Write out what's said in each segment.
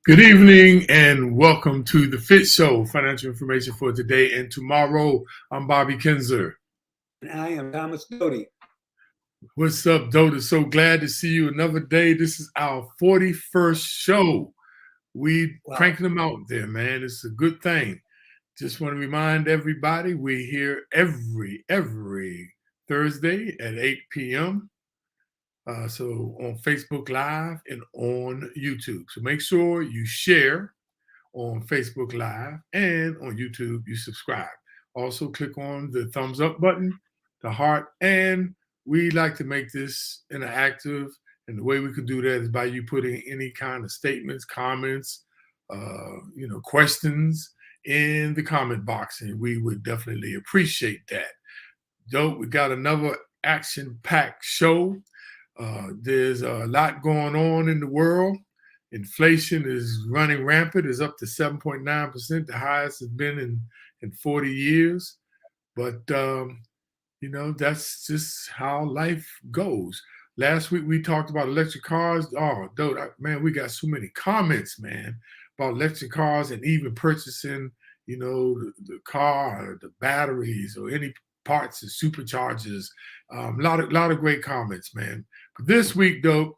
Good evening and welcome to the FITT Show, financial information for today and tomorrow. I'm Bobby Kinzer. And I am Thomas Doty. What's up, Doty? So glad to see you another day. This is our 41st show. We cranking them out there, man. It's a good thing. Just want to remind everybody we're here every Thursday at 8 p.m. So on Facebook Live and on YouTube. So make sure you share on Facebook Live and on YouTube, you subscribe. Also, click on the thumbs up button, the heart, and we like to make this interactive. And the way we could do that is by you putting any kind of statements, comments, questions in the comment box, and we would definitely appreciate that. Dope, we got another action-packed show. There's a lot going on in the world. Inflation is running rampant, is up to 7.9%, the highest it's been in 40 years. But, that's just how life goes. Last week, we talked about electric cars. Oh, dude, man, we got so many comments, man, about electric cars and even purchasing, the car, or the batteries, or any parts and superchargers. A lot of great comments, man. But this week, though,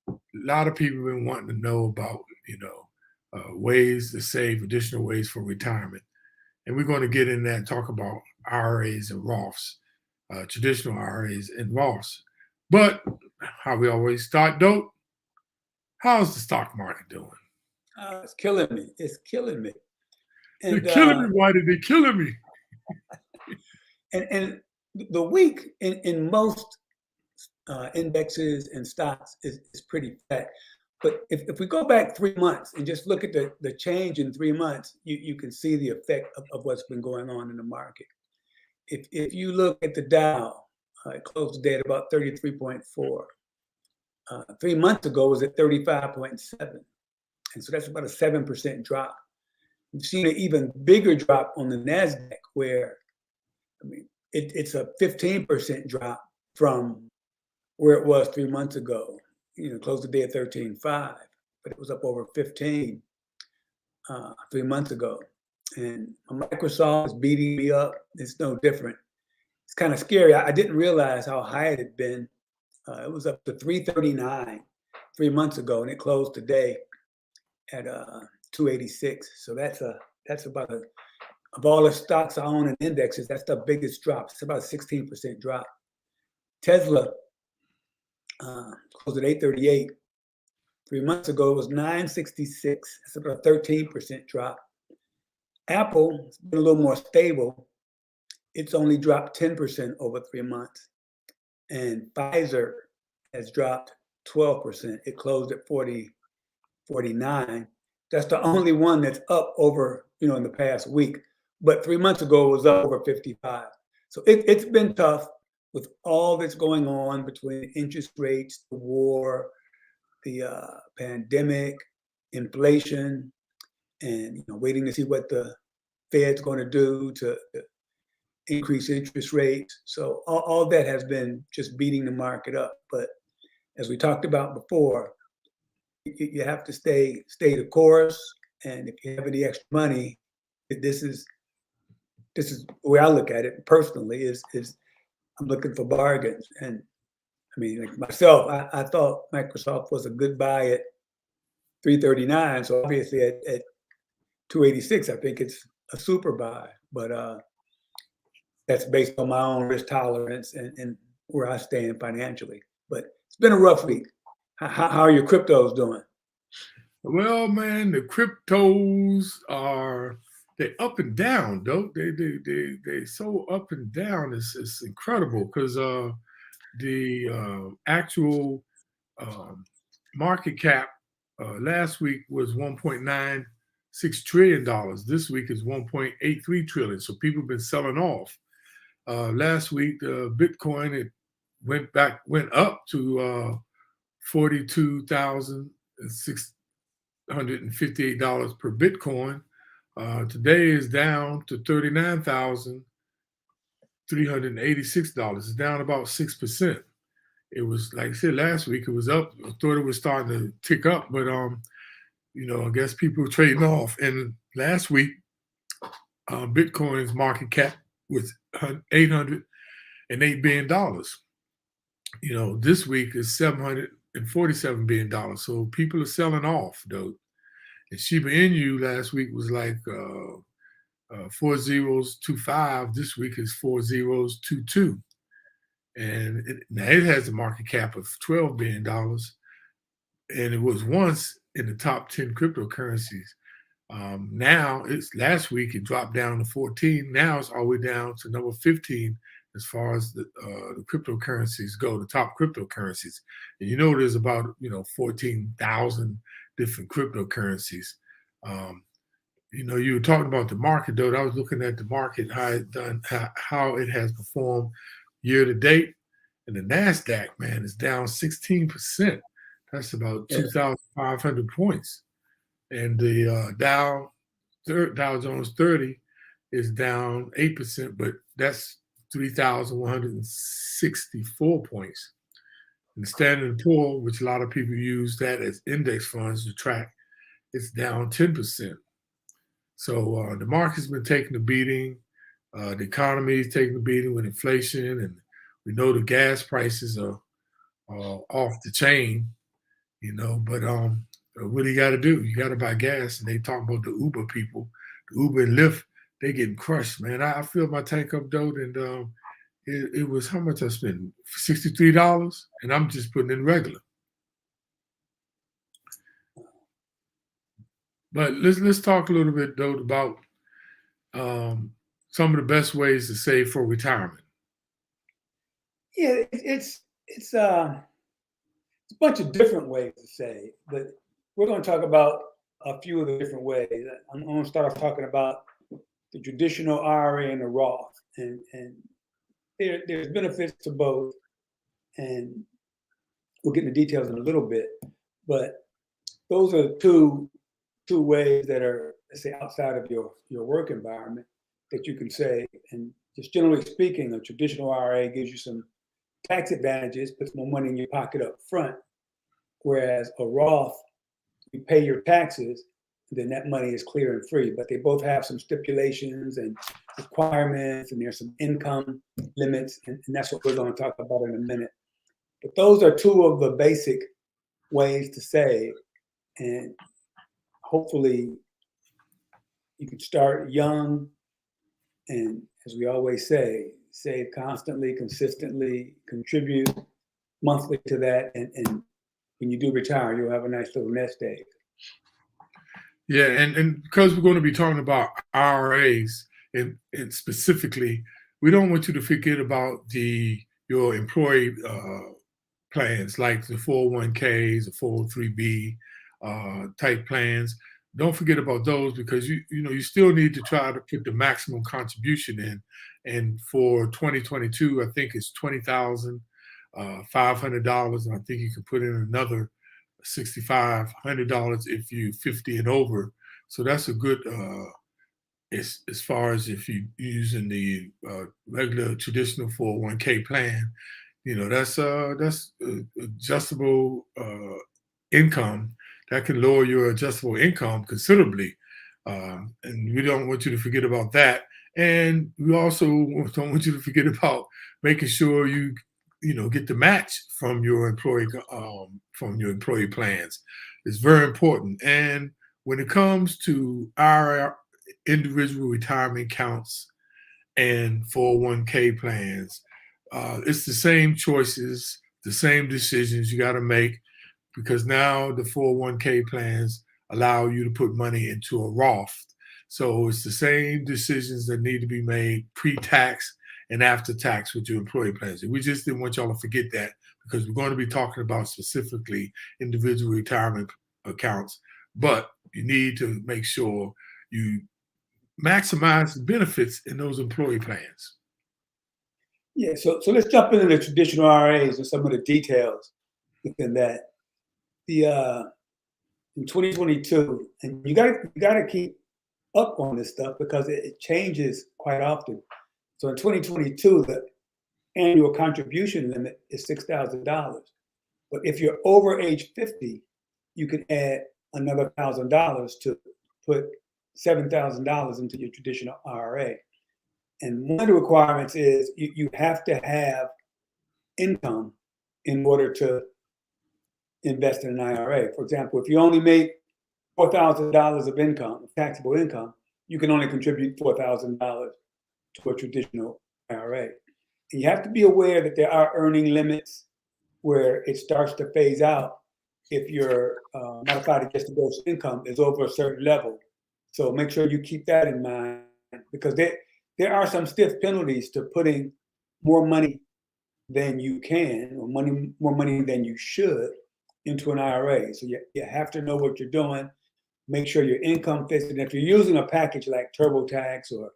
a lot of people have been wanting to know about, ways to save, additional ways for retirement. And we're going to get in there and talk about IRAs and Roths, traditional IRAs and Roths. But how we always start, Dope, how's the stock market doing? It's killing me. It's killing me. And, they're killing me. Why did they killing me? And the week in most indexes and stocks is pretty flat. But if we go back 3 months and just look at the change in 3 months, you can see the effect of what's been going on in the market. If you look at the Dow, it closed the day at about 33.4. 3 months ago, it was at 35.7. And so that's about a 7% drop. We've seen an even bigger drop on the NASDAQ where, it's a 15% drop from where it was 3 months ago. Closed the day at 13.5, but it was up over 15 3 months ago. And Microsoft is beating me up. It's no different. It's kind of scary. I didn't realize how high it had been. It was up to 339 3 months ago, and it closed today at 286. So that's about of all the stocks I own in indexes, that's the biggest drop. It's about a 16% drop. Tesla closed at 838. 3 months ago, it was 966. That's about a 13% drop. Apple has been a little more stable. It's only dropped 10% over 3 months. And Pfizer has dropped 12%. It closed at 49. That's the only one that's up over, in the past week. But 3 months ago, it was up over 55. So it's been tough with all that's going on between interest rates, the war, the pandemic, inflation, and waiting to see what the Fed's going to do to increase interest rates. So all that has been just beating the market up. But as we talked about before, you have to stay the course. And if you have any extra money, this is the way I look at it personally. Is I'm looking for bargains. And like myself, I thought Microsoft was a good buy at 339. So obviously at 286, I think it's a super buy. But that's based on my own risk tolerance and where I stand financially. But it's been a rough week. How are your cryptos doing? Well, man, the cryptos they're up and down, though. They so up and down. It's incredible because the actual market cap last week was $1.96 trillion. This week is $1.83 trillion. So people have been selling off. Last week, Bitcoin it went up to $42,658 per Bitcoin. Today is down to $39,386. It's down about 6%. It was, like I said, last week it was up. I thought it was starting to tick up, but I guess people were trading off. And last week, Bitcoin's market cap was $808 billion. This week is $747 billion. So people are selling off, though. And Shiba Inu last week was like 4025. This week is 4022. And now it has a market cap of $12 billion. And it was once in the top 10 cryptocurrencies. Now last week it dropped down to 14. Now it's all the way down to number 15 as far as the cryptocurrencies go, the top cryptocurrencies. And there's about 14,000 different cryptocurrencies. You were talking about the market, though. I was looking at the market, how it has performed year to date, and the Nasdaq, man, is down 16%. That's about 2,500 points, and the Dow Jones 30 is down 8%, but that's 3,164 points. And the Standard & Poor's, which a lot of people use that as index funds to track, it's down 10%. So the market's been taking a beating. The economy is taking a beating with inflation, and we know the gas prices are off the chain, But what do you got to do? You got to buy gas. And they talk about the Uber people, the Uber and Lyft, they getting crushed, man. I filled my tank up, though, and it was how much I spent? $63, and I'm just putting in regular. But let's talk a little bit, though, about some of the best ways to save for retirement. Yeah, it's a bunch of different ways to save, but we're going to talk about a few of the different ways. I'm going to start off talking about the traditional IRA and the Roth, and there's benefits to both, and we'll get into details in a little bit. But those are two ways that are, let's say, outside of your work environment that you can save. And just generally speaking, a traditional IRA gives you some tax advantages, puts more money in your pocket up front, whereas a Roth, you pay your taxes, then that money is clear and free. But they both have some stipulations and requirements, and there's some income limits, and that's what we're going to talk about in a minute. But those are two of the basic ways to save, and hopefully you can start young, and as we always say, save constantly, consistently, contribute monthly to that, and when you do retire, you'll have a nice little nest egg. Yeah, and because we're going to be talking about IRAs and specifically, we don't want you to forget about your employee plans like the 401ks, the 403b type plans. Don't forget about those, because you still need to try to put the maximum contribution in. And for 2022, I think it's $20,500, and I think you can put in another $6,500 if you're 50 and over. So that's a good, as far as if you're using the regular traditional 401k plan, that's adjustable income that can lower your adjustable income considerably. And we don't want you to forget about that. And we also don't want you to forget about making sure you get the match from your employee plans. It's very important. And when it comes to our individual retirement accounts and 401k plans, it's the same choices, the same decisions you got to make, because now the 401k plans allow you to put money into a Roth. So it's the same decisions that need to be made pre-tax and after tax with your employee plans. And we just didn't want y'all to forget that, because we're going to be talking about specifically individual retirement accounts, but you need to make sure you maximize the benefits in those employee plans. Yeah, so let's jump into the traditional IRAs and some of the details within that. In 2022, and you got to keep up on this stuff because it changes quite often. So in 2022, the annual contribution limit is $6,000. But if you're over age 50, you can add another $1,000 to put $7,000 into your traditional IRA. And one of the requirements is you have to have income in order to invest in an IRA. For example, if you only make $4,000 of income, taxable income, you can only contribute $4,000 to a traditional IRA. And you have to be aware that there are earning limits where it starts to phase out if your modified adjusted gross income is over a certain level. So make sure you keep that in mind, because there are some stiff penalties to putting more money than you can, or more money than you should, into an IRA. So you have to know what you're doing. Make sure your income fits. And if you're using a package like TurboTax or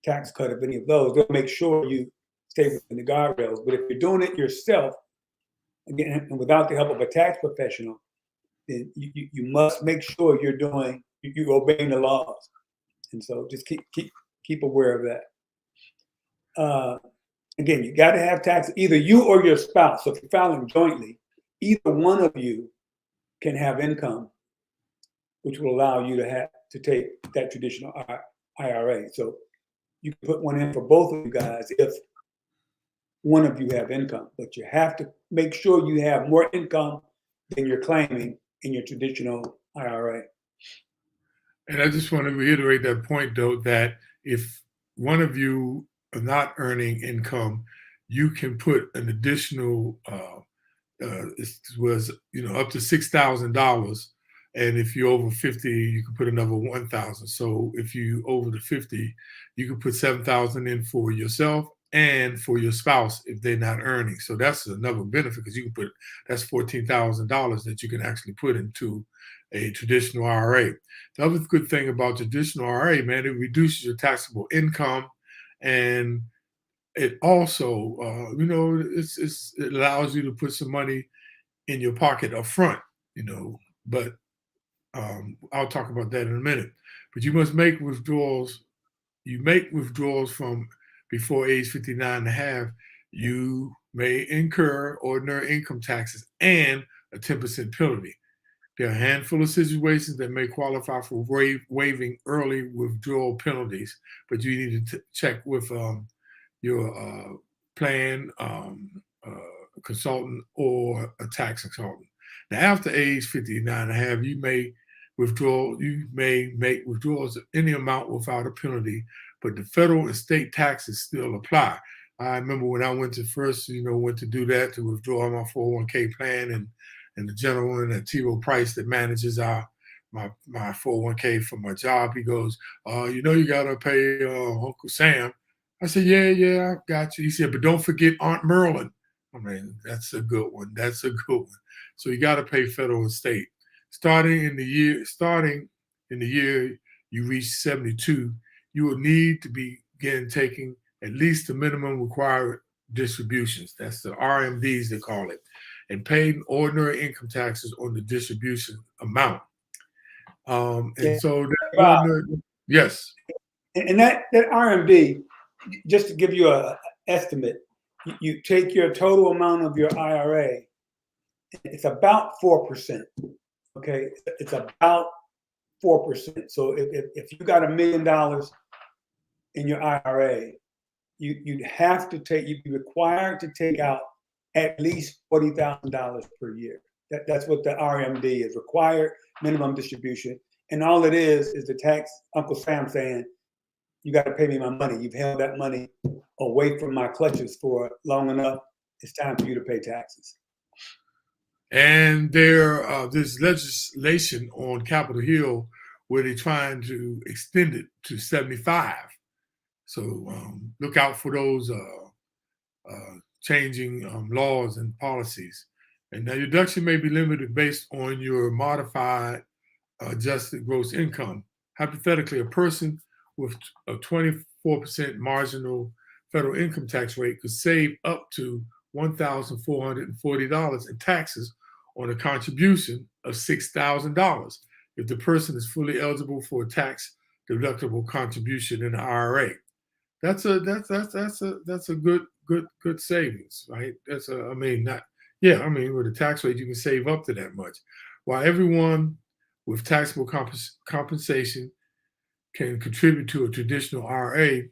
Tax Cut, if any of those, they'll make sure you stay within the guardrails. But if you're doing it yourself, again, and without the help of a tax professional, then you must make sure you're obeying the laws. And so just keep aware of that. Again, you got to have tax, either you or your spouse. So if you're filing jointly, either one of you can have income, which will allow you to take that traditional IRA. So you can put one in for both of you guys if one of you have income, but you have to make sure you have more income than you're claiming in your traditional IRA. And I just want to reiterate that point, though, that if one of you are not earning income, you can put an additional, it was, up to $6,000. And if you're over 50, you can put another 1,000. So if you over the 50, you can put 7,000 in for yourself and for your spouse if they're not earning. So that's another benefit, because you can that's $14,000 that you can actually put into a traditional IRA. The other good thing about traditional IRA, man, it reduces your taxable income, and it also, it allows you to put some money in your pocket up front, but I'll talk about that in a minute. But you must make withdrawals. You make withdrawals from before age 59 and a half. You may incur ordinary income taxes and a 10% penalty. There are a handful of situations that may qualify for waiving early withdrawal penalties, but you need to check with your plan consultant or a tax consultant. Now, after age 59 and a half, you may make withdrawals of any amount without a penalty, but the federal and state taxes still apply. I remember when I went to do that, to withdraw my 401k plan, and the gentleman at T. Rowe Price that manages my 401k for my job, he goes, you gotta pay Uncle Sam. I said, yeah, I got you. He said, but don't forget Aunt Merlin. I mean, that's a good one. That's a good one. So you got to pay federal and state. Starting in the year you reach 72, you will need to begin taking at least the minimum required distributions. That's the RMDs, they call it, and paying ordinary income taxes on the distribution amount. So yes. And that RMD, just to give you an estimate, you take your total amount of your IRA, it's about 4%. Okay, it's about 4%. So if you got $1 million in your IRA, you'd be required to take out at least $40,000 per year. That's what the RMD is, required minimum distribution. And all it is the tax, Uncle Sam saying, you got to pay me my money. You've held that money away from my clutches for long enough. It's time for you to pay taxes. And there's legislation on Capitol Hill where they're trying to extend it to 75. So look out for those changing laws and policies. And the deduction may be limited based on your modified adjusted gross income. Hypothetically, a person with a 24% marginal federal income tax rate could save up to $1,440 in taxes on a contribution of $6,000 if the person is fully eligible for a tax deductible contribution in the IRA. That's a good savings, right? With a tax rate you can save up to that much. While everyone with taxable compensation can contribute to a traditional IRA,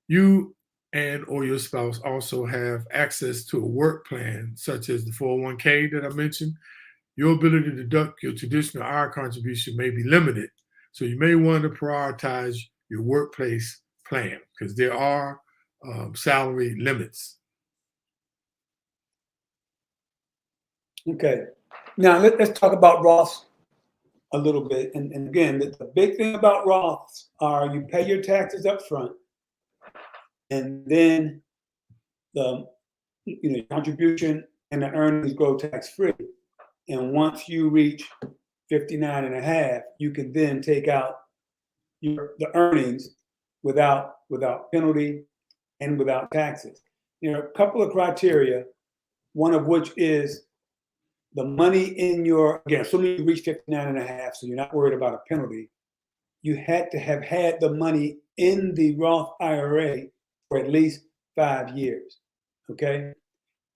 you and or your spouse also have access to a work plan such as the 401k that I mentioned. Your ability to deduct your traditional IRA contribution may be limited. So you may want to prioritize your workplace plan because there are salary limits. Okay. Now let's talk about Roths a little bit. And again, the big thing about Roths are you pay your taxes up front, and then the contribution and the earnings grow tax-free. And once you reach 59 and a half, you can then take out the earnings without penalty and without taxes. A couple of criteria, one of which is the money in your, again, assuming you reach 59 and a half, so you're not worried about a penalty, you had to have had the money in the Roth IRA for at least 5 years, okay?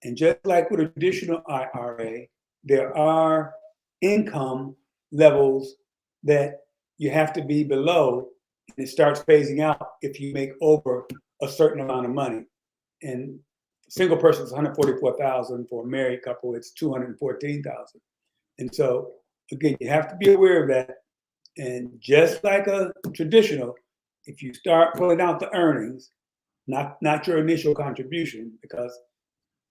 And just like with a traditional IRA, there are income levels that you have to be below, and it starts phasing out if you make over a certain amount of money. And single person is 144,000. For a married couple, it's 214,000. And so, again, you have to be aware of that. And just like a traditional, if you start pulling out the earnings, not your initial contribution, because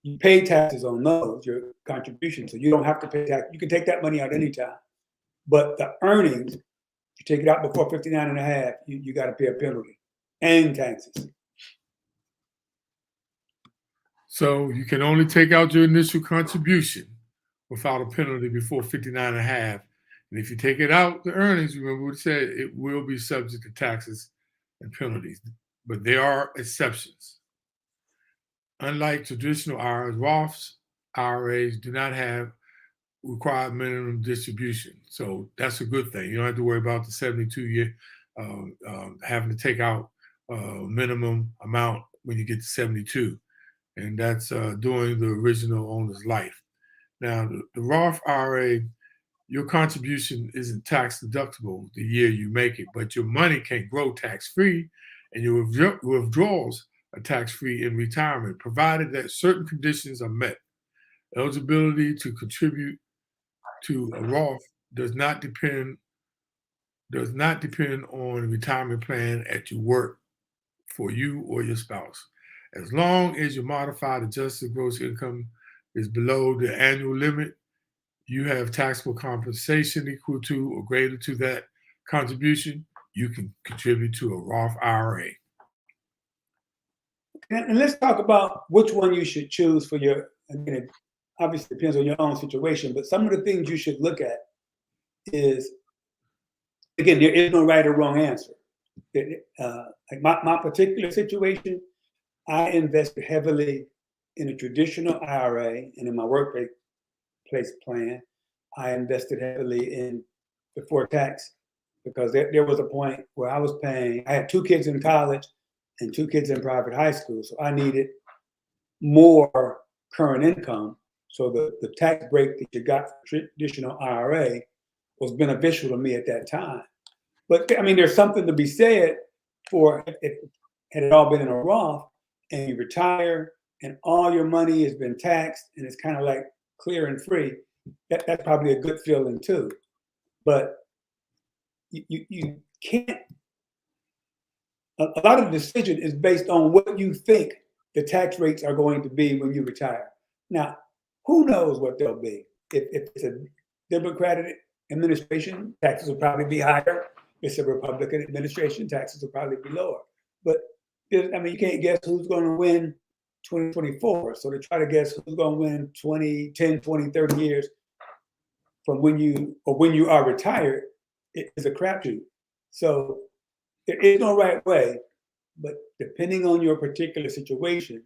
you pay taxes on those, your contributions, so you don't have to pay tax. You can take that money out anytime. But the earnings, if you take it out before 59 and a half, you got to pay a penalty and taxes. So you can only take out your initial contribution without a penalty before 59 and a half. And if you take it out, the earnings, remember what we said, it will be subject to taxes and penalties. But there are exceptions. Unlike traditional IRAs, Roths IRAs do not have required minimum distribution. So that's a good thing. You don't have to worry about the 72-year having to take out minimum amount when you get to 72. And that's during the original owner's life. Now, the Roth IRA, your contribution isn't tax deductible the year you make it, but your money can grow tax-free, and your withdrawals are tax-free in retirement, provided that certain conditions are met. Eligibility to contribute to a Roth does not depend on a retirement plan at your work for you or your spouse. As long as your modified adjusted gross income is below the annual limit, you have taxable compensation equal to or greater to that contribution, you can contribute to a Roth IRA. And let's talk about which one you should choose for your, again, it obviously depends on your own situation, but some of the things you should look at is, again, there is no right or wrong answer. Like my particular situation, I invested heavily in a traditional IRA, and in my workplace plan, I invested heavily in before tax, because there was a point where I had 2 kids in college and 2 kids in private high school, so I needed more current income. So the tax break that you got for traditional IRA was beneficial to me at that time. But I mean, there's something to be said for if had it all been in a Roth and you retire and all your money has been taxed and it's kind of like clear and free, that's probably a good feeling too. But you can't, a lot of the decision is based on what you think the tax rates are going to be when you retire. Now, who knows what they'll be? If it's a Democratic administration, taxes will probably be higher. If it's a Republican administration, taxes will probably be lower. But I mean, you can't guess who's going to win 2024. So to try to guess who's going to win 20, 10, 20, 30 years from when you are retired, it is a crapshoot. So there is no right way, but depending on your particular situation,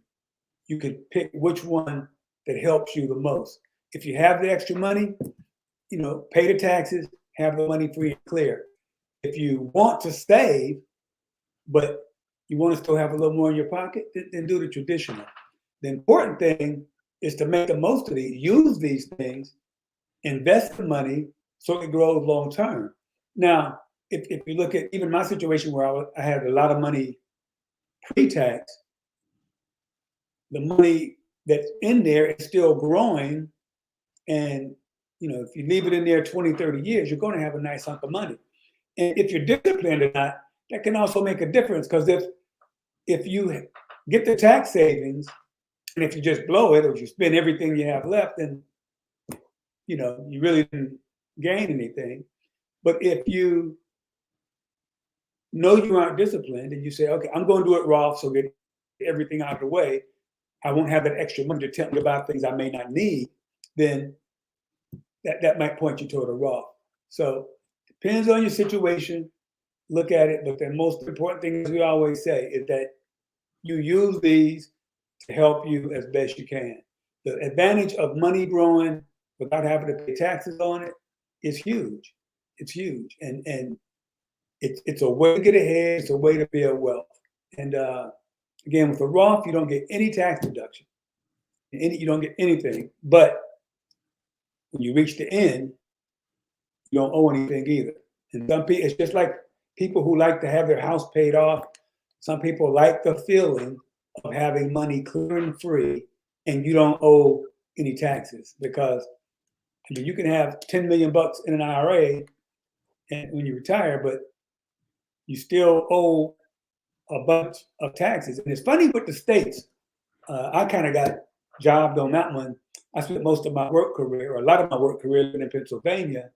you can pick which one that helps you the most. If you have the extra money, pay the taxes, have the money free and clear. If you want to save, but you want to still have a little more in your pocket, then do the traditional. The important thing is to make the most of these, use these things, invest the money, so it grows long term. Now, if you look at even my situation where I had a lot of money pre-tax, the money that's in there is still growing. And, if you leave it in there 20, 30 years, you're going to have a nice hunk of money. And if you're disciplined or not, that can also make a difference. Because if you get the tax savings, and if you just blow it, or if you spend everything you have left, then, you really didn't gain anything. But if you know you aren't disciplined and you say, okay, I'm going to do it Roth, so get everything out of the way, I won't have that extra money to tell me about things I may not need, then that might point you toward a Roth. So depends on your situation, look at it. But the most important thing, as we always say, is that you use these to help you as best you can. The advantage of money growing without having to pay taxes on it is huge. It's huge. And it's a way to get ahead. It's a way to build wealth. And again, with a Roth, you don't get any tax deduction. You don't get anything. But when you reach the end, you don't owe anything either. And some people, it's just like people who like to have their house paid off. Some people like the feeling of having money clear and free, and you don't owe any taxes, because you can have 10 million bucks in an IRA and when you retire, but you still owe a bunch of taxes. And it's funny with the states. I kind of got jobbed on that one. I spent most of my work career, or a lot of my work career, living in Pennsylvania,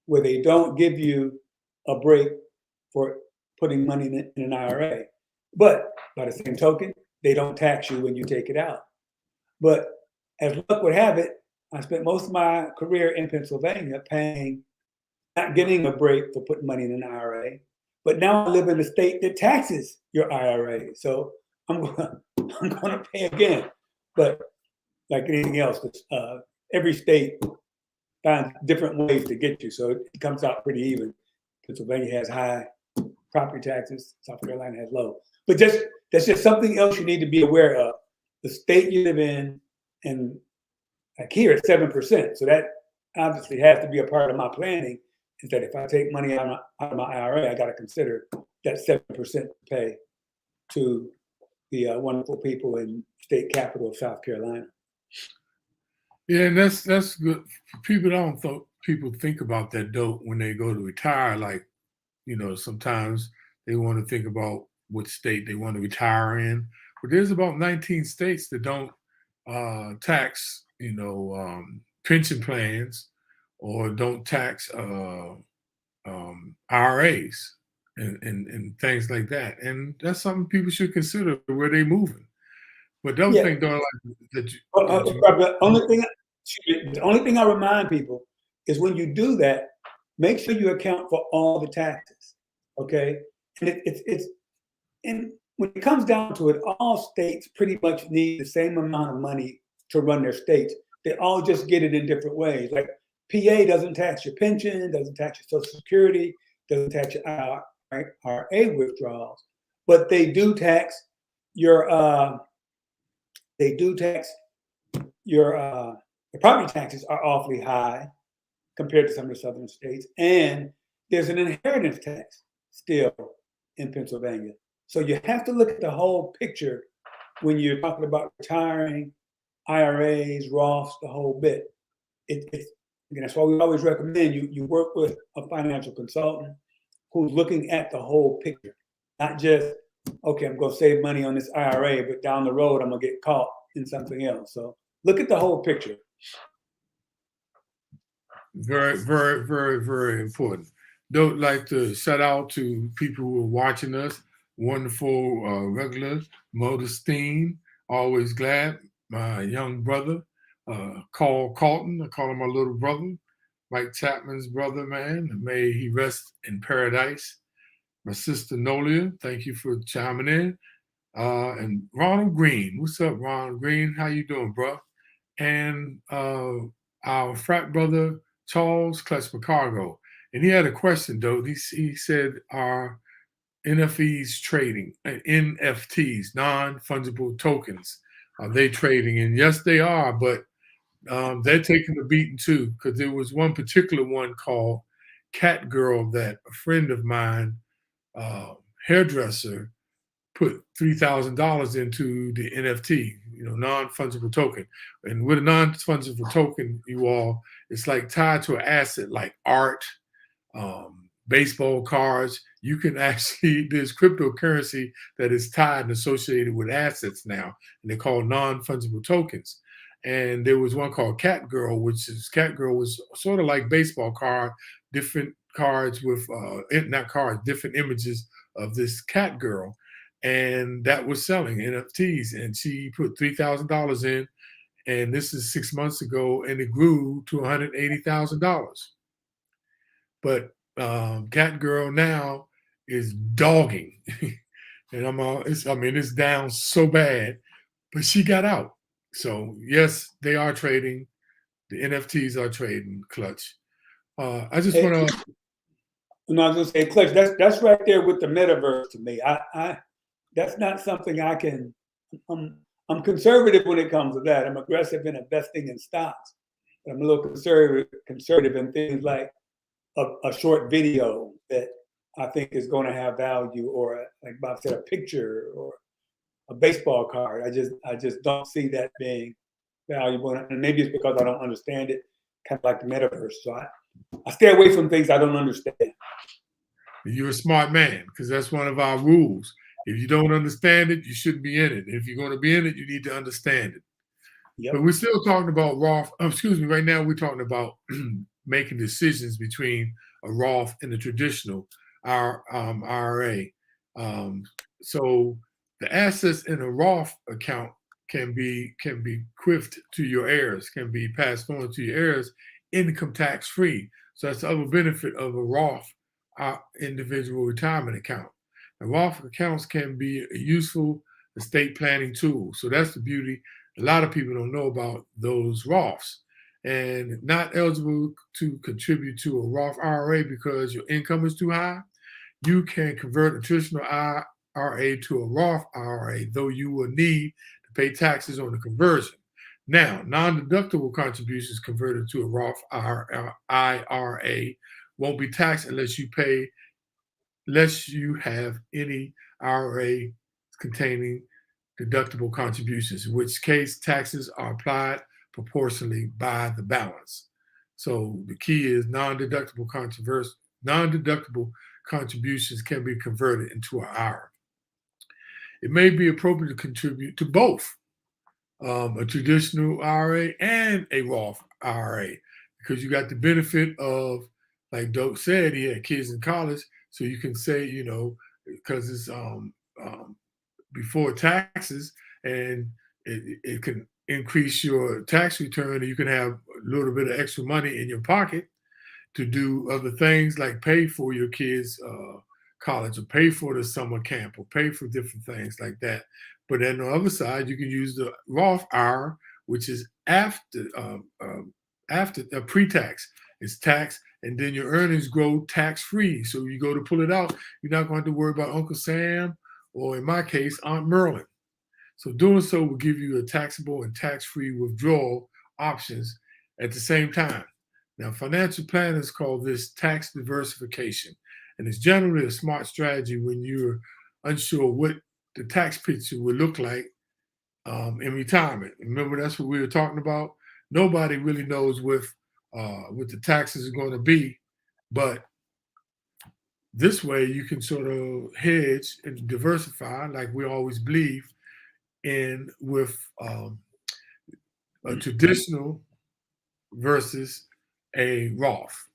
where they don't give you a break for putting money in an IRA. But by the same token, they don't tax you when you take it out. But as luck would have it, I spent most of my career in Pennsylvania not getting a break for putting money in an IRA. But now I live in a state that taxes your IRA. So I'm gonna pay again. But like anything else, every state finds different ways to get you. So it comes out pretty even. Pennsylvania has high property taxes. South Carolina has low. But that's just something else you need to be aware of. The state you live in, and like here it's 7%. So that obviously has to be a part of my planning, is that if I take money out of my IRA, I got to consider that 7% pay to the wonderful people in state capital of South Carolina. Yeah, and that's good. People think about that though when they go to retire. Like, sometimes they want to think about what state they want to retire in. But there's about 19 states that don't tax, pension plans, or don't tax IRAs and things like that. And that's something people should consider where they're moving. But the other thing, though, the only thing I remind people is when you do that, make sure you account for all the taxes. Okay, and and when it comes down to it, all states pretty much need the same amount of money to run their states. They all just get it in different ways. Like PA doesn't tax your pension, doesn't tax your Social Security, doesn't tax your IRA withdrawals, but they do tax your the property taxes are awfully high compared to some of the southern states, and there's an inheritance tax still in Pennsylvania. So you have to look at the whole picture when you're talking about retiring, IRAs, Roths, the whole bit. That's why we always recommend you work with a financial consultant who's looking at the whole picture, not just, okay, I'm going to save money on this IRA, but down the road I'm going to get caught in something else. So look at the whole picture. Very, very, very, very important. Don't like to shout out to people who are watching us. Wonderful regulars, Modestine, always glad. My young brother, Carl Carlton, I call him my little brother. Mike Chapman's brother, man. May he rest in paradise. My sister Nolia, thank you for chiming in. And Ronald Green, what's up, Ronald Green? How you doing, bro? And our frat brother, Charles Klesmacargo. And he had a question, though. He said, are NFTs trading, NFTs, non-fungible tokens, are they trading? And yes, they are, but They're taking the beating too, because there was one particular one called Cat Girl that a friend of mine, uh, hairdresser, put $3,000 into the NFT, non-fungible token. And with a non-fungible token, it's like tied to an asset like art, baseball cards. You can actually, there's cryptocurrency that is tied and associated with assets now, and they're called non-fungible tokens. And there was one called Cat Girl, Cat Girl was sort of like baseball card, different cards with, not cards, different images of this cat girl. And that was selling NFTs. And she put $3,000 in, and this is 6 months ago, and it grew to $180,000. But Cat Girl now is dogging, and it's down so bad, but she got out. So yes, they are trading. The NFTs are trading, Clutch. I just want to. No, I was gonna say, Clutch. That's right there with the metaverse to me. I that's not something I can. I'm conservative when it comes to that. I'm aggressive in investing in stocks. I'm a little conservative in things like a short video that I think is going to have value, or like Bob said, a picture or a baseball card. I just don't see that being valuable, and maybe it's because I don't understand it, kind of like the metaverse. So I stay away from things I don't understand. You're a smart man, because that's one of our rules. If you don't understand it, you shouldn't be in it. If you're going to be in it, you need to understand it. Yep. But we're still talking about Roth. Right now we're talking about making decisions between a Roth and a traditional IRA. So the assets in a Roth account can be bequeathed to your heirs, can be passed on to your heirs, income tax free. So that's the other benefit of a Roth individual retirement account. And Roth accounts can be a useful estate planning tool. So that's the beauty. A lot of people don't know about those Roths, and not eligible to contribute to a Roth IRA because your income is too high. You can convert a traditional IRA to a Roth IRA, though you will need to pay taxes on the conversion. Now, non-deductible contributions converted to a Roth IRA won't be taxed unless you have any IRA containing deductible contributions, in which case taxes are applied proportionally by the balance. So the key is non-deductible contributions can be converted into an IRA. It may be appropriate to contribute to both a traditional IRA and a Roth IRA, because you got the benefit of, like Doak said, he had kids in college, so you can say, because it's before taxes, and it can increase your tax return, and you can have a little bit of extra money in your pocket to do other things like pay for your kids' college, or pay for the summer camp, or pay for different things like that. But then on the other side, you can use the Roth IRA, which is after pre-tax. It's tax, and then your earnings grow tax-free. So you go to pull it out, you're not going to worry about Uncle Sam, or in my case, Aunt Merlin. So doing so will give you a taxable and tax-free withdrawal options at the same time. Now, financial planners call this tax diversification, and it's generally a smart strategy when you're unsure what the tax picture will look like in retirement. Remember, that's what we were talking about. Nobody really knows what the taxes are going to be, but this way you can sort of hedge and diversify, like we always believe in, with a traditional versus a Roth.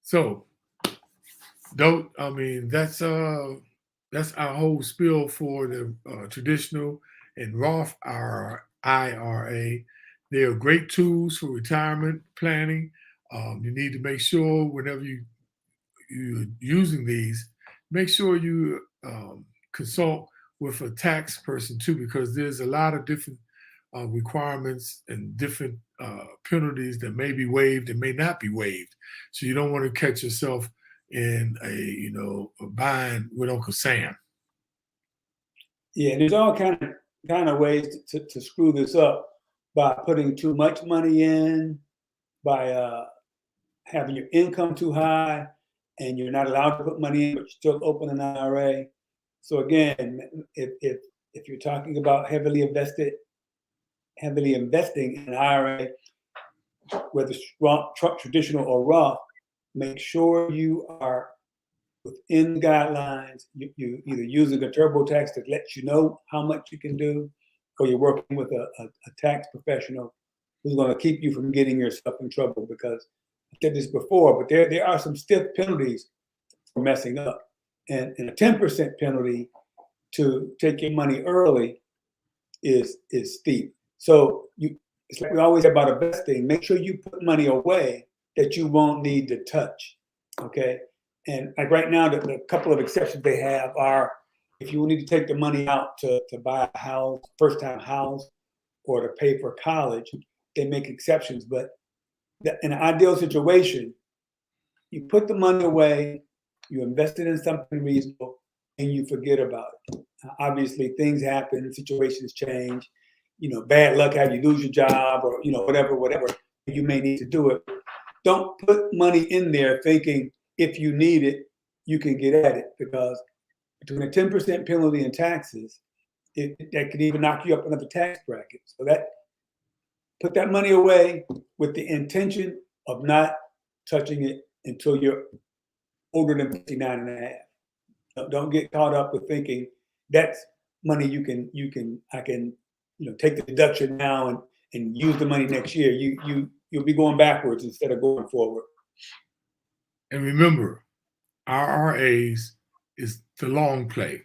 So, that's our whole spiel for the traditional and Roth IRA. They are great tools for retirement planning. You need to make sure whenever you're using these, make sure you consult with a tax person too, because there's a lot of different requirements and different penalties that may be waived and may not be waived. So you don't want to catch yourself in a bind with Uncle Sam. Yeah, there's all kind of ways to screw this up. by putting too much money in, by having your income too high, and you're not allowed to put money in, but you're still open an IRA. So again, if you're talking about heavily investing in an IRA, whether traditional or Roth, make sure you are within the guidelines. You either using a TurboTax that lets you know how much you can do, or you're working with a tax professional who's going to keep you from getting yourself in trouble. Because I said this before, but there are some stiff penalties for messing up, and a 10% penalty to take your money early is steep. So it's like we always say about investing. Make sure you put money away that you won't need to touch. Okay. And like right now, the couple of exceptions they have are if you need to take the money out to buy a house, first-time house, or to pay for college, they make exceptions. But in an ideal situation, you put the money away, you invest it in something reasonable, and you forget about it. Obviously, things happen, situations change. Bad luck, how you lose your job, or whatever. You may need to do it. Don't put money in there thinking if you need it, you can get at it, because between a 10% penalty and taxes, that could even knock you up another tax bracket. So put that money away with the intention of not touching it until you're older than 59 and a half. Don't get caught up with thinking that's money I can take the deduction now and use the money next year. You'll be going backwards instead of going forward. And remember, IRAs is the long play.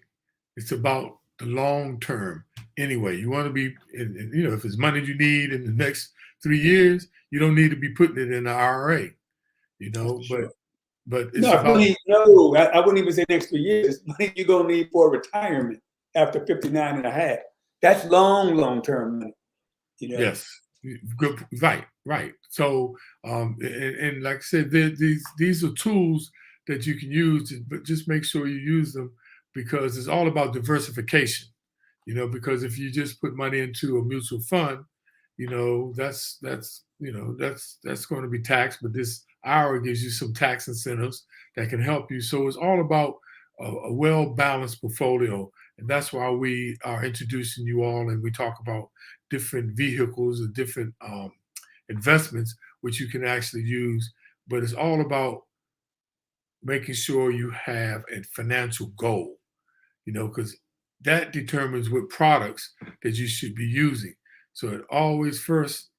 It's about the long term. Anyway, you want to be, if it's money you need in the next 3 years, you don't need to be putting it in the IRA. Sure. But it's No, I wouldn't even say next 3 years. It's money you're going to need for retirement after 59 and a half. That's long term money. Yes, good, right. So, and like I said, these are tools that you can use, but just make sure you use them, because it's all about diversification. Because if you just put money into a mutual fund, that's going to be taxed. But this IRA gives you some tax incentives that can help you. So it's all about a well-balanced portfolio. And that's why we are introducing you all, and we talk about different vehicles and different investments which you can actually use. But it's all about making sure you have a financial goal, because that determines what products that you should be using. So it always first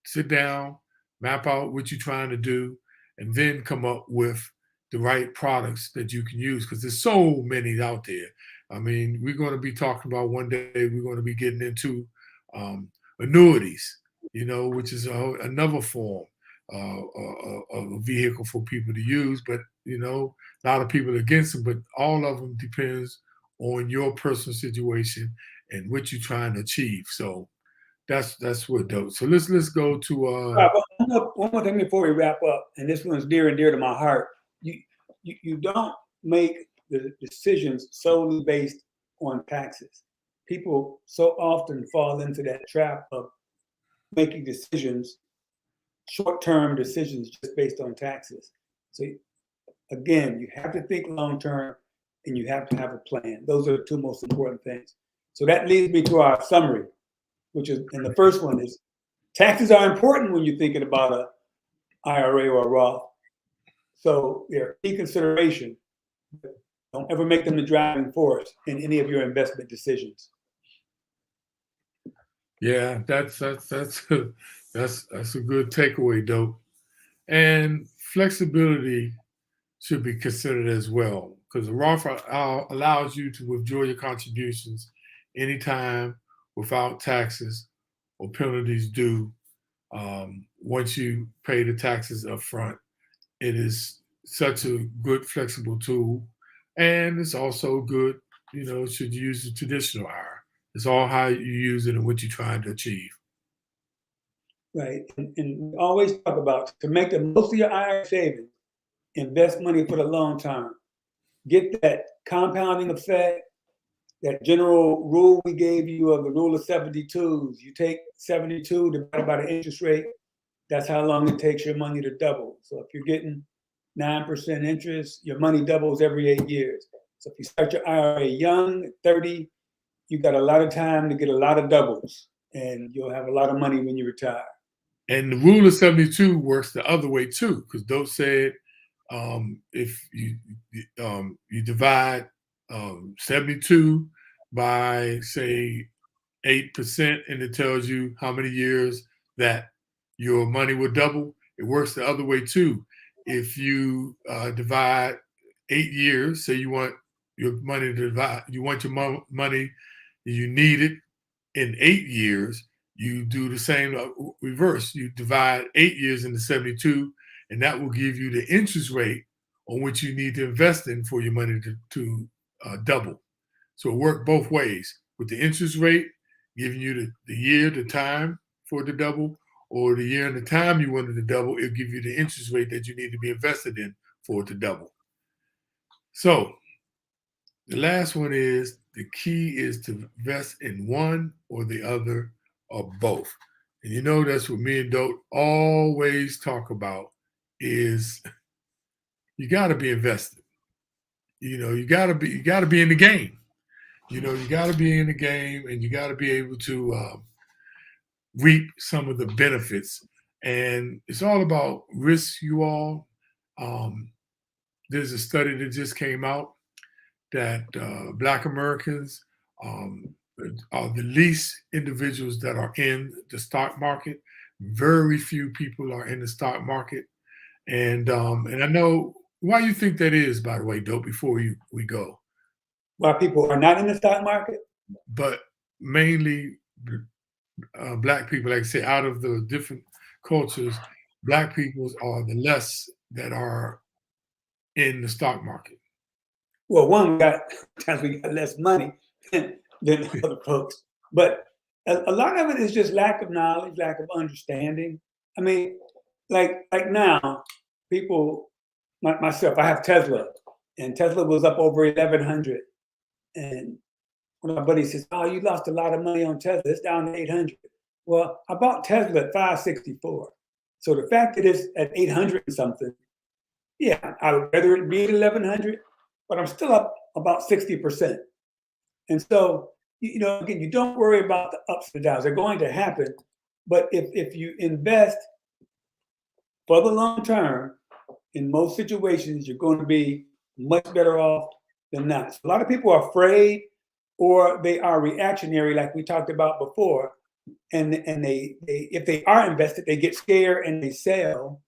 sit down, map out what you're trying to do, and then come up with the right products that you can use, because there's so many out there. I mean, we're going to be talking about one day, we're going to be getting into annuities, which is another form of a vehicle for people to use. But, a lot of people are against them, but all of them depends on your personal situation and what you're trying to achieve. So that's what dope. So let's go to one more thing before we wrap up, and this one's near and dear to my heart. You don't make the decisions solely based on taxes. People so often fall into that trap of making decisions, short-term decisions, just based on taxes. So again, you have to think long-term, and you have to have a plan. Those are the two most important things. So that leads me to our summary, and the first one is taxes are important when you're thinking about a IRA or a Roth. So they're a key consideration. Don't ever make them the driving force in any of your investment decisions. Yeah, that's a good takeaway, Dope. And flexibility should be considered as well, because the Roth allows you to withdraw your contributions anytime without taxes or penalties due. Once you pay the taxes up front, it is such a good flexible tool, and it's also good. Should you use the traditional IRA? It's all how you use it and what you're trying to achieve. Right, and we always talk about, to make the most of your IRA savings, invest money for the long term. Get that compounding effect, that general rule we gave you of the rule of 72s. You take 72 divided by the interest rate. That's how long it takes your money to double. So if you're getting 9% interest, your money doubles every 8 years. So if you start your IRA young, at 30, you got a lot of time to get a lot of doubles, and you'll have a lot of money when you retire. And the rule of 72 works the other way too, because Doe said if you divide 72 by, say, 8%, and it tells you how many years that your money will double. It works the other way too. If you divide 8 years, say you want your money to divide, you want your money, you need it in 8 years, you do the same reverse. You divide 8 years into 72, and that will give you the interest rate on which you need to invest in for your money to double. So it worked both ways, with the interest rate giving you the year, the time for it to double, or the year and the time you wanted to double, it'll give you the interest rate that you need to be invested in for it to double. So the last one is, the key is to invest in one or the other or both. And you know, that's what me and Dote always talk about, is you got to be invested. You know, you got to be in the game. You know, you got to be in the game, and you got to be able to reap some of the benefits. And it's all about risk, you all. There's a study that just came out that Black Americans are the least individuals that are in the stock market. Very few people are in the stock market. And I know why you think that is, by the way, Dope, before we go. Why people are not in the stock market? But mainly Black people, like I say, out of the different cultures, Black peoples are the less that are in the stock market. Well, one, we got less money than other folks. But a lot of it is just lack of knowledge, lack of understanding. I mean, like now, people, myself, I have Tesla, and Tesla was up over 1,100. And one of my buddies says, "Oh, you lost a lot of money on Tesla. It's down to 800." Well, I bought Tesla at 564. So the fact that it's at 800 and something, yeah, I would rather it be at 1,100, but I'm still up about 60%. And so, again, you don't worry about the ups and downs. They're going to happen. But if you invest for the long term, in most situations, you're going to be much better off than not. So a lot of people are afraid, or they are reactionary, like we talked about before. And they if they are invested, they get scared and they sell,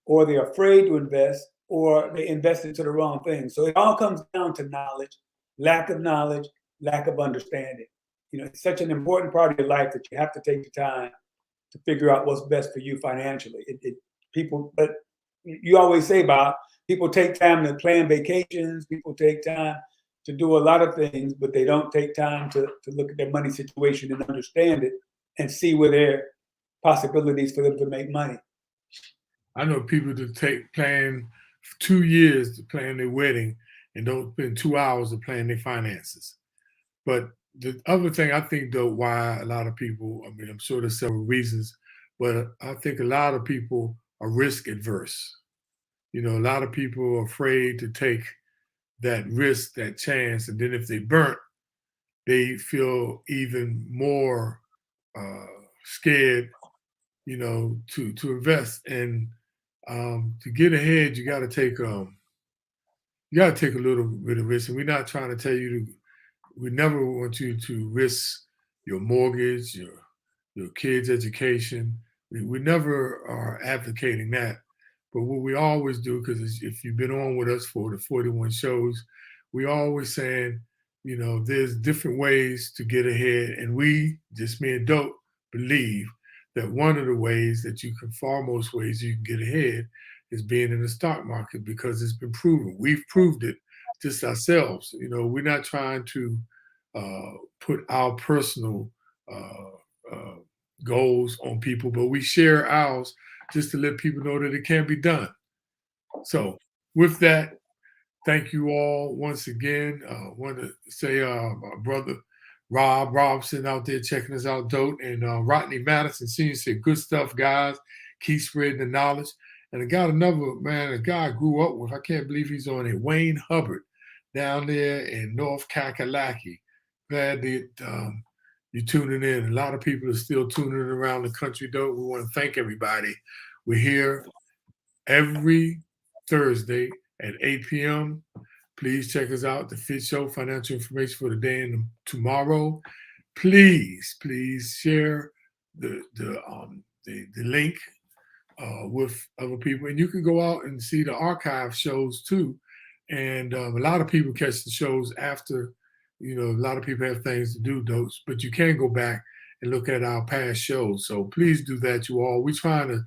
or they're afraid to invest, or they invest into the wrong thing. So it all comes down to knowledge, lack of understanding. It's such an important part of your life that you have to take the time to figure out what's best for you financially. But you always say, Bob, people take time to plan vacations, people take time to do a lot of things, but they don't take time to look at their money situation and understand it and see where there are possibilities for them to make money. I know people that plan 2 years to plan their wedding and don't spend 2 hours to plan their finances. But the other thing I think, though, why a lot of people, I mean, I'm sure there's several reasons, but I think a lot of people are risk adverse. A lot of people are afraid to take that risk, that chance, and then if they burnt, they feel even more scared, to invest. And to get ahead, you got to take a little bit of risk. And we're not trying to tell you we never want you to risk your mortgage, your kids' education. We never are advocating that. But what we always do, because if you've been on with us for the 41 shows, we always saying, there's different ways to get ahead. And we, just me and Dope, believe that one of the ways that you can, far most ways you can get ahead, is being in the stock market, because it's been proven. We've proved it just ourselves. We're not trying to put our personal goals on people, but we share ours just to let people know that it can be done. So with that, thank you all once again. Want to say my brother Rob Robson out there checking us out, dope, and Rodney Madison Senior said, "Good stuff, guys. Keep spreading the knowledge." And I got another man, a guy I grew up with. I can't believe he's on it. Wayne Hubbard, down there in North Kakalaki. Glad that you're tuning in. A lot of people are still tuning in around the country, though. We want to thank everybody. We're here every Thursday at 8 p.m. Please check us out, the FITT Show, financial information for the day and tomorrow. Please share the link with other people, and you can go out and see the archive shows too. And a lot of people catch the shows after, a lot of people have things to do, those, but you can go back and look at our past shows. So please do that, you all. We're trying to,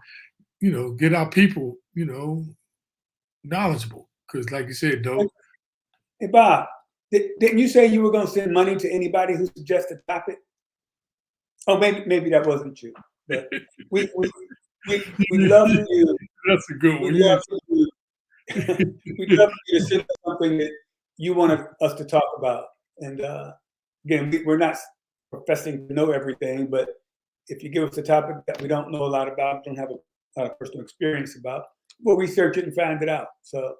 get our people, knowledgeable. Because like you said, dope. Hey, Bob, didn't you say you were going to send money to anybody who suggests a topic? Oh, maybe that wasn't you. But we love you. That's a good one. We love you. We'd love you to send us something that you wanted us to talk about. And again, we're not professing to know everything, but if you give us a topic that we don't know a lot about, don't have a lot of personal experience about, we'll research it and find it out. So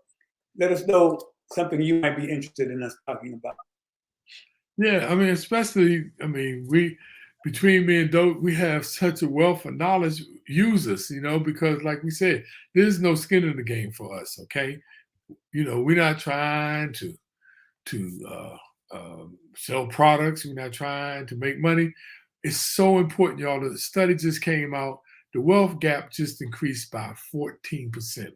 let us know something you might be interested in us talking about. Yeah, especially, between me and Dope, we have such a wealth of knowledge. Use us, because like we said, there's no skin in the game for us, okay? We're not trying to sell products. We're not trying to make money. It's so important, y'all. The study just came out. The wealth gap just increased by 14%.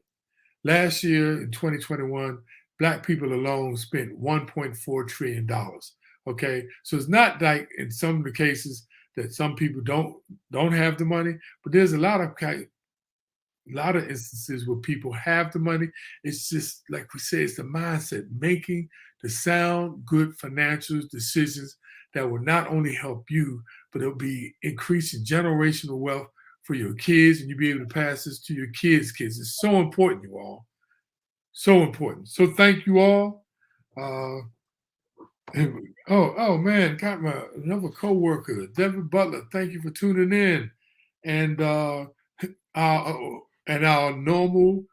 Last year in 2021, Black people alone spent $1.4 trillion. Okay, so it's not like in some of the cases that some people don't have the money, but there's a lot of instances where people have the money. It's just like we say, it's the mindset, making the sound, good financial decisions that will not only help you, but it'll be increasing generational wealth for your kids, and you'll be able to pass this to your kids' kids. It's so important, you all. So important. So thank you all. Oh man, got another coworker, Devin Butler. Thank you for tuning in, and our normal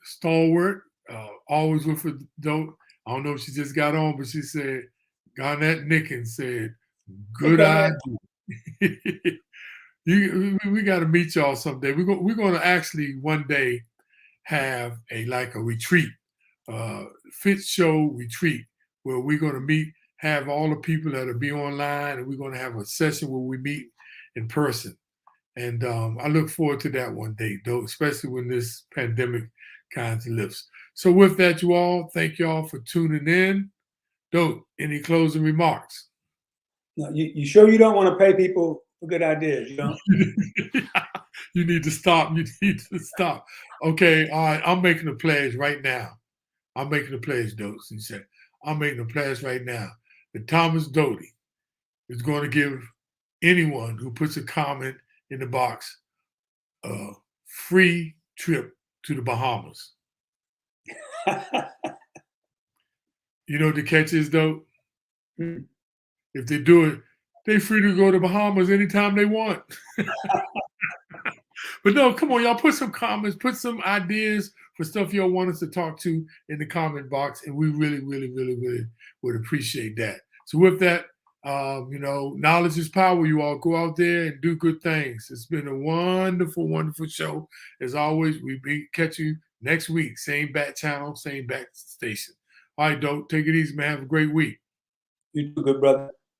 stalwart, always with a dope. I don't know if she just got on, but she said Garnett Nickens said, "Good idea." We got to meet y'all someday. We're going to actually one day have a retreat, FITT Show retreat, where we're going to meet, have all the people that'll be online, and we're going to have a session where we meet in person. And I look forward to that one day, though, especially when this pandemic kind of lifts. So with that, you all, thank you all for tuning in. Dope, any closing remarks? No, you sure you don't want to pay people for good ideas? You don't? You need to stop. You need to stop. Okay, all right, I'm making a pledge right now. I'm making a pledge, Dope. He said, I'm making a pledge right now that Thomas Doty is going to give anyone who puts a comment in the box a free trip to the Bahamas. You know what the catch is, though? If they do it, they're free to go to Bahamas anytime they want. But no, come on, y'all, put some comments, put some ideas for stuff y'all want us to talk to in the comment box, and we really, really, really, really would appreciate that. So with that, knowledge is power. You all go out there and do good things. It's been a wonderful, wonderful show. As always, catch you next week. Same bat channel, same bat station. All right, Dope, take it easy, man. Have a great week. You do good, brother.